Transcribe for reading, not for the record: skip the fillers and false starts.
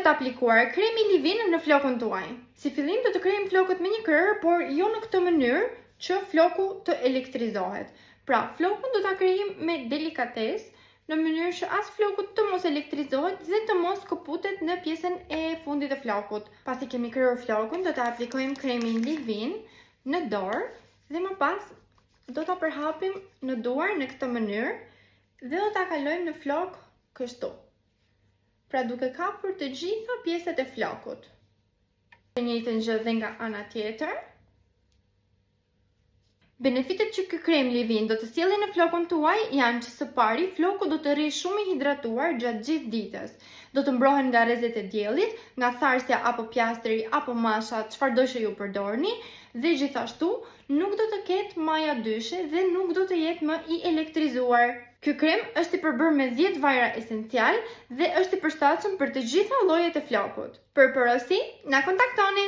të aplikuar kremi leave-in në flokun tuaj. Si fillim do të krijojmë flokët me një krër, por jo në këtë mënyrë që floku të elektrizohet. Pra, flokun do ta krijojmë me delikatesë, në mënyrë që as floku të mos elektrizohet dhe të mos këputet në pjesën e fundit të flokut. Pasi kemi krijuar flokun, do ta aplikojmë kremin leave-in në dorë dhe më pas do ta përhapim në duar në këtë mënyrë dhe do ta kalojmë në flok kështu. Pra duke kapur të gjitha pjesët e flokut. Të njëjtën gjë dhe nga ana tjetër. Benefitet që ky krem leave-in do të sjellë në flokun tuaj janë që së pari floku do të rrijë shumë i hidratuar gjatë gjithë ditës. Do të mbrohen nga rrezet e diellit, nga tharsja apo pjastri apo masha, çfarëdo që ju përdorni, dhe gjithashtu nuk do të ketë maja dyshe dhe nuk do të jetë më i elektrizuar. Ky krem është i përbërë me 10 vajra esencial dhe është i përshtatshëm për të gjitha llojet e flokut. Për porosi, na kontaktoni.